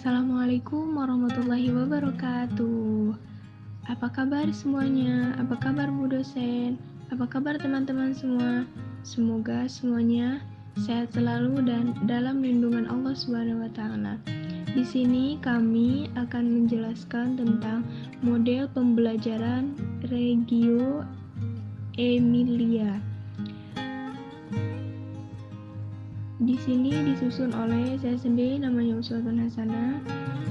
Assalamualaikum warahmatullahi wabarakatuh. Apa kabar semuanya? Apa kabar Bu dosen? Apa kabar teman-teman semua? Semoga semuanya sehat selalu dan dalam lindungan Allah Subhanahu wa taala. Di sini kami akan menjelaskan tentang model pembelajaran Reggio Emilia. Di sini disusun oleh saya sendiri, namanya Uswatun Hasanah,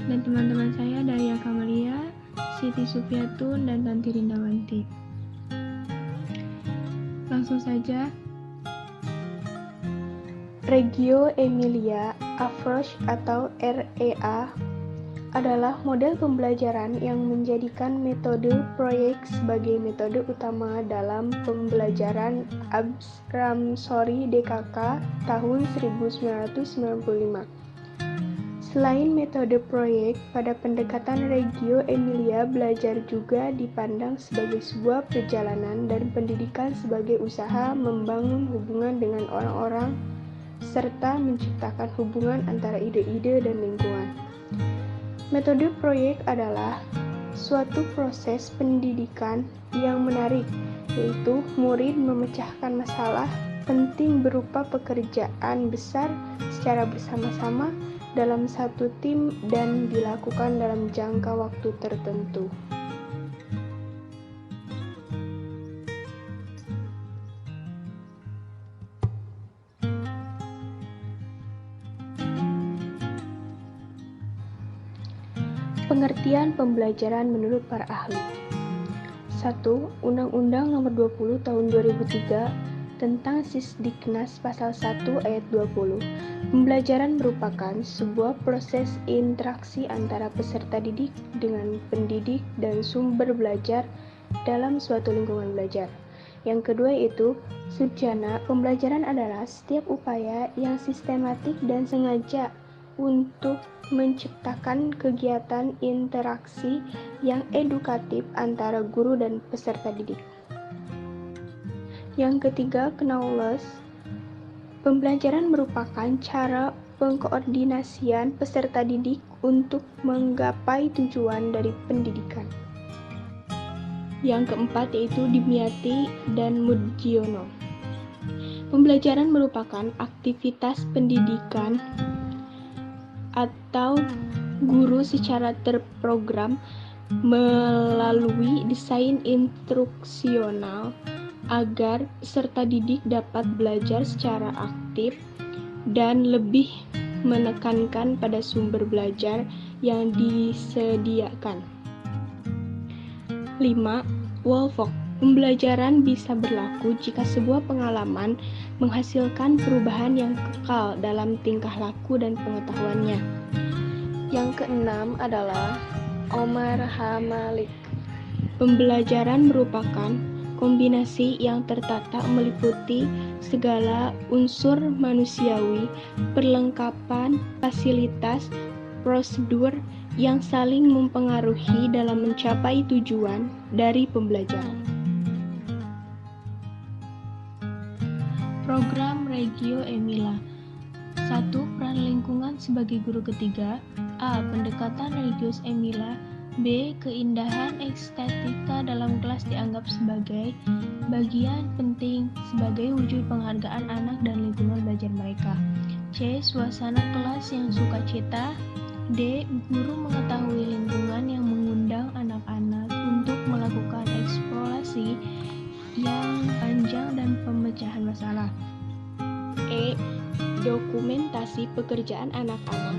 dan teman-teman saya Daya Kamalia, Siti Sufiatun, dan Tanti Rindawanti. Langsung saja. Reggio Emilia Approach atau REA adalah model pembelajaran yang menjadikan metode proyek sebagai metode utama dalam pembelajaran Ramsori DKK tahun 1995. Selain metode proyek, pada pendekatan Reggio Emilia belajar juga dipandang sebagai sebuah perjalanan dan pendidikan sebagai usaha membangun hubungan dengan orang-orang serta menciptakan hubungan antara ide-ide dan lingkungan. Metode proyek adalah suatu proses pendidikan yang menarik, yaitu murid memecahkan masalah penting berupa pekerjaan besar secara bersama-sama dalam satu tim dan dilakukan dalam jangka waktu tertentu. Pengertian pembelajaran menurut para ahli. 1. Undang-Undang Nomor 20 Tahun 2003 tentang Sisdiknas Pasal 1 Ayat 20. Pembelajaran merupakan sebuah proses interaksi antara peserta didik dengan pendidik dan sumber belajar dalam suatu lingkungan belajar. Yang kedua yaitu Sujana. Pembelajaran adalah setiap upaya yang sistematik dan sengaja untuk menciptakan kegiatan interaksi yang edukatif antara guru dan peserta didik. Yang ketiga, Knowledge. Pembelajaran merupakan cara pengkoordinasian peserta didik untuk menggapai tujuan dari pendidikan. Yang keempat yaitu Dimyati dan Mudiono. Pembelajaran merupakan aktivitas pendidikan atau guru secara terprogram melalui desain instruksional agar peserta didik dapat belajar secara aktif dan lebih menekankan pada sumber belajar yang disediakan. 5. Wolfok. Pembelajaran bisa berlaku jika sebuah pengalaman menghasilkan perubahan yang kekal dalam tingkah laku dan pengetahuannya. Yang keenam adalah Omar H. Malik. Pembelajaran merupakan kombinasi yang tertata meliputi segala unsur manusiawi, perlengkapan, fasilitas, prosedur yang saling mempengaruhi dalam mencapai tujuan dari pembelajaran. Program Reggio Emilia. 1. Peran lingkungan sebagai guru ketiga. A. Pendekatan Reggio Emilia. B. Keindahan estetika dalam kelas dianggap sebagai bagian penting sebagai wujud penghargaan anak dan lingkungan belajar mereka. C. Suasana kelas yang sukacita. D. Guru mengetahui lingkungan yang mengundang anak-anak untuk melakukan eksplorasi yang panjang dan pemecahan masalah. E. Dokumentasi pekerjaan anak-anak,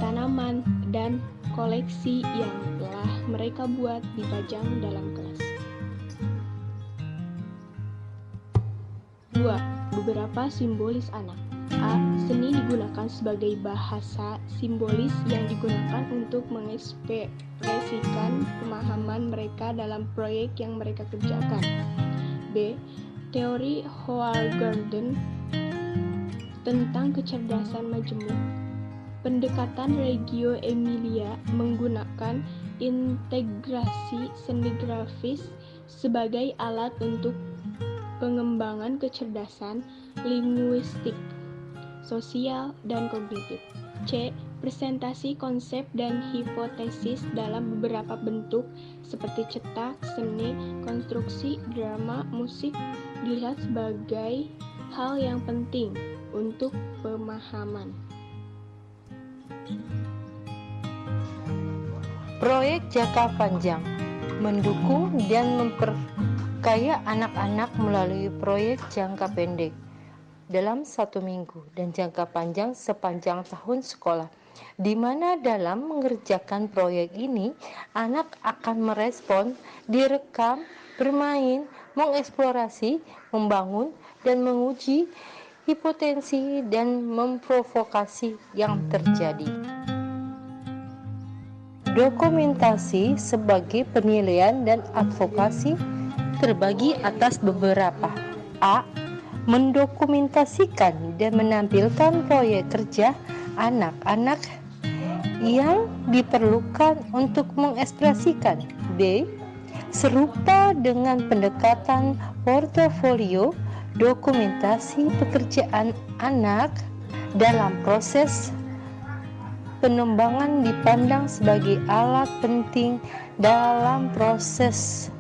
tanaman, dan koleksi yang telah mereka buat dipajang dalam kelas. 2. Beberapa simbolis anak. A. Seni digunakan sebagai bahasa simbolis yang digunakan untuk mengekspresikan pemahaman mereka dalam proyek yang mereka kerjakan. B. Teori Hoargarden tentang kecerdasan majemuk. Pendekatan Reggio Emilia menggunakan integrasi seni grafis sebagai alat untuk pengembangan kecerdasan linguistik, sosial, dan kognitif. C. presentasi konsep dan hipotesis dalam beberapa bentuk seperti cetak, seni, konstruksi, drama, musik dilihat sebagai hal yang penting untuk pemahaman. Proyek jangka panjang mendukung dan memperkaya anak-anak melalui proyek jangka pendek dalam 1 minggu dan jangka panjang sepanjang tahun sekolah, di mana dalam mengerjakan proyek ini anak akan merespon, direkam, bermain, mengeksplorasi, membangun, dan menguji hipotensi dan memprovokasi yang terjadi. Dokumentasi sebagai penilaian dan advokasi terbagi atas beberapa. A. Mendokumentasikan dan menampilkan proyek kerja anak-anak yang diperlukan untuk mengekspresikan. B. Serupa dengan pendekatan portofolio, dokumentasi pekerjaan anak dalam proses pengembangan dipandang sebagai alat penting dalam proses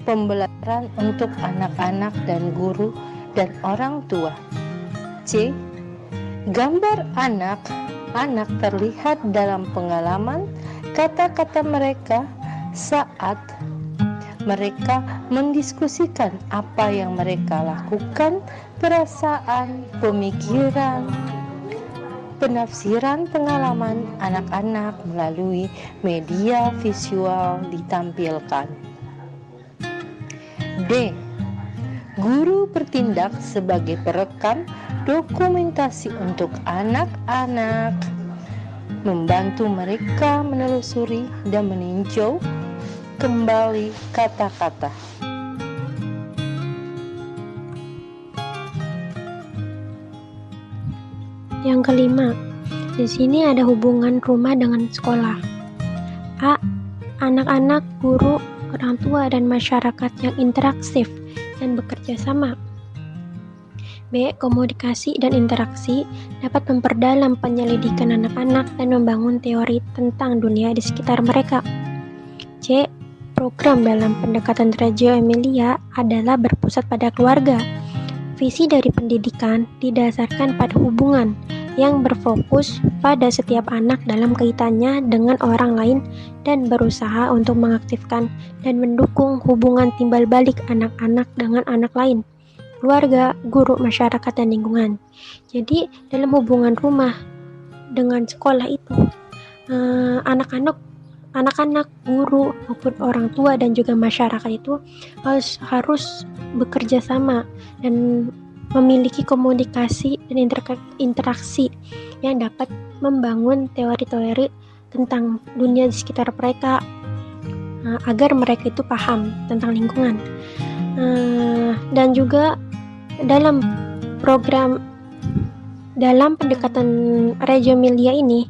pembelajaran untuk anak-anak dan guru dan orang tua. C. Gambar anak-anak terlihat dalam pengalaman kata-kata mereka saat mereka mendiskusikan apa yang mereka lakukan, perasaan, pemikiran, penafsiran pengalaman anak-anak melalui media visual ditampilkan. D. Guru bertindak sebagai perekam dokumentasi untuk anak-anak, membantu mereka menelusuri dan meninjau kembali kata-kata. Yang kelima, di sini ada hubungan rumah dengan sekolah. A. Anak-anak, guru, orang tua, dan masyarakat yang interaktif dan bekerja sama. B. Komunikasi dan interaksi dapat memperdalam penyelidikan anak-anak dan membangun teori tentang dunia di sekitar mereka. C. Program dalam pendekatan Reggio Emilia adalah berpusat pada keluarga. Visi dari pendidikan didasarkan pada hubungan yang berfokus pada setiap anak dalam kaitannya dengan orang lain dan berusaha untuk mengaktifkan dan mendukung hubungan timbal balik anak-anak dengan anak lain, keluarga, guru, masyarakat, dan lingkungan. Jadi dalam hubungan rumah dengan sekolah itu, anak-anak, guru maupun orang tua dan juga masyarakat itu harus bekerja sama dan memiliki komunikasi dan interaksi yang dapat membangun teori-teori tentang dunia di sekitar mereka agar mereka itu paham tentang lingkungan. Dan juga dalam program dalam pendekatan Reggio Emilia ini,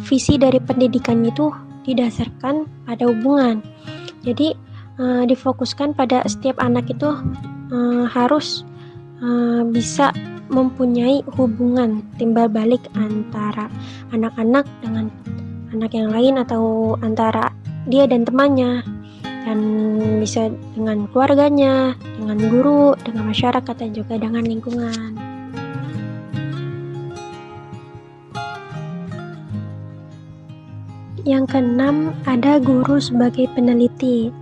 visi dari pendidikan itu didasarkan pada hubungan. Jadi difokuskan pada setiap anak itu harus bisa mempunyai hubungan timbal balik antara anak-anak dengan anak yang lain atau antara dia dan temannya, dan bisa dengan keluarganya, dengan guru, dengan masyarakat, dan juga dengan lingkungan. Yang keenam, ada guru sebagai peneliti.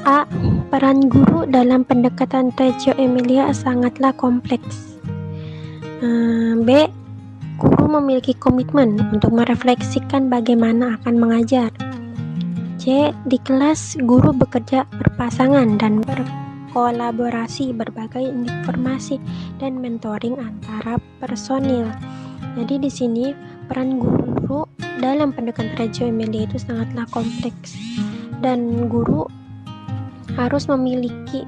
A. Peran guru dalam pendekatan Reggio Emilia sangatlah kompleks. B. Guru memiliki komitmen untuk merefleksikan bagaimana akan mengajar. C. Di kelas, guru bekerja berpasangan dan berkolaborasi berbagai informasi dan mentoring antara personil. Jadi di sini peran guru dalam pendekatan Reggio Emilia itu sangatlah kompleks, dan guru harus memiliki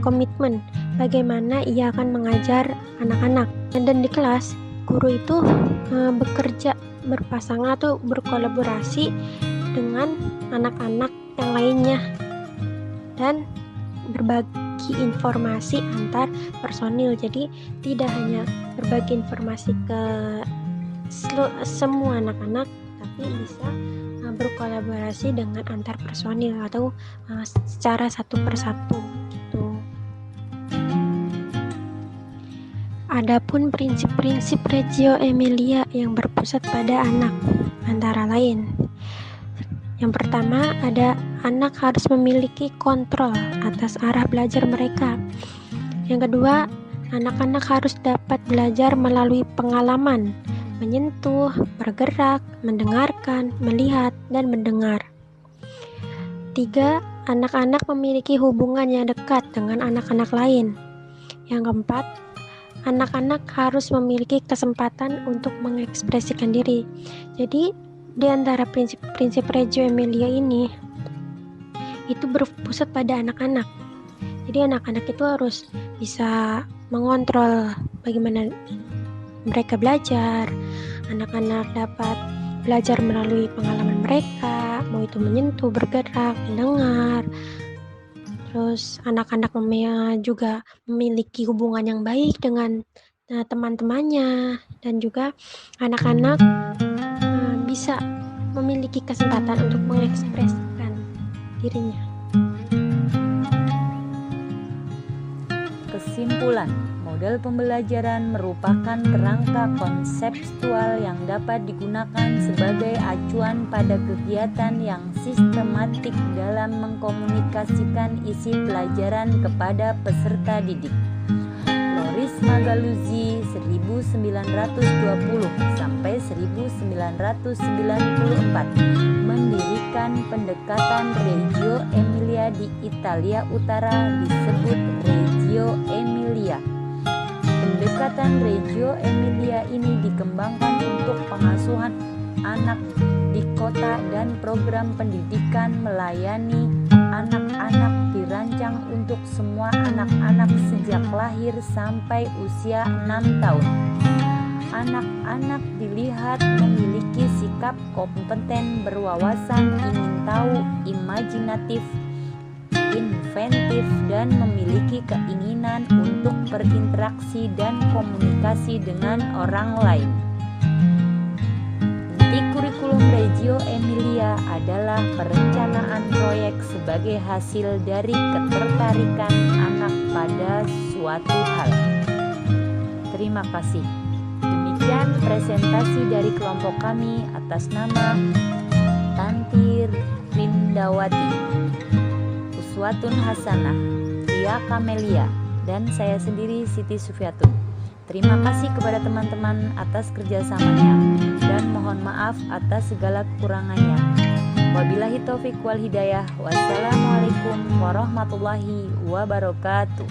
komitmen bagaimana ia akan mengajar anak-anak. Dan di kelas, guru itu bekerja berpasangan atau berkolaborasi dengan anak-anak yang lainnya dan berbagi informasi antar personil. Jadi tidak hanya berbagi informasi ke semua anak-anak, tapi bisa berkolaborasi dengan antar personil atau secara satu persatu gitu. Adapun prinsip-prinsip Reggio Emilia yang berpusat pada anak antara lain, yang pertama ada anak harus memiliki kontrol atas arah belajar mereka. Yang kedua, anak-anak harus dapat belajar melalui pengalaman, menyentuh, bergerak, mendengarkan, melihat, dan mendengar. 3. Anak-anak memiliki hubungan yang dekat dengan anak-anak lain. Yang keempat, anak-anak harus memiliki kesempatan untuk mengekspresikan diri. Jadi, di antara prinsip-prinsip Reggio Emilia ini, itu berpusat pada anak-anak. Jadi anak-anak itu harus bisa mengontrol bagaimana mereka belajar. Anak-anak dapat belajar melalui pengalaman mereka, mau itu menyentuh, bergerak, mendengar. Terus anak-anak juga memiliki hubungan yang baik dengan teman-temannya, dan juga anak-anak bisa memiliki kesempatan untuk mengekspresikan dirinya. Kesimpulan, model pembelajaran merupakan kerangka konseptual yang dapat digunakan sebagai acuan pada kegiatan yang sistematik dalam mengkomunikasikan isi pelajaran kepada peserta didik. Loris Magaluzzi 1920 sampai 1994 mendirikan pendekatan Reggio Emilia di Italia Utara disebut Reggio Emilia. Pendekatan Reggio Emilia ini dikembangkan untuk pengasuhan anak di kota dan program pendidikan melayani anak-anak dirancang untuk semua anak-anak sejak lahir sampai usia 6 tahun. Anak-anak dilihat memiliki sikap kompeten, berwawasan, ingin tahu, imajinatif, inventif, dan memiliki keinginan untuk berinteraksi dan komunikasi dengan orang lain. Inti kurikulum Reggio Emilia adalah perencanaan proyek sebagai hasil dari ketertarikan anak pada suatu hal. Terima kasih. Demikian presentasi dari kelompok kami atas nama Tanti Rindawati, Uswatun Hasanah, Tia Kamelia, dan saya sendiri Siti Sufiatun. Terima kasih kepada teman-teman atas kerjasamanya dan mohon maaf atas segala kekurangannya. Wabillahi taufiq wal hidayah. Wassalamualaikum warahmatullahi wabarakatuh.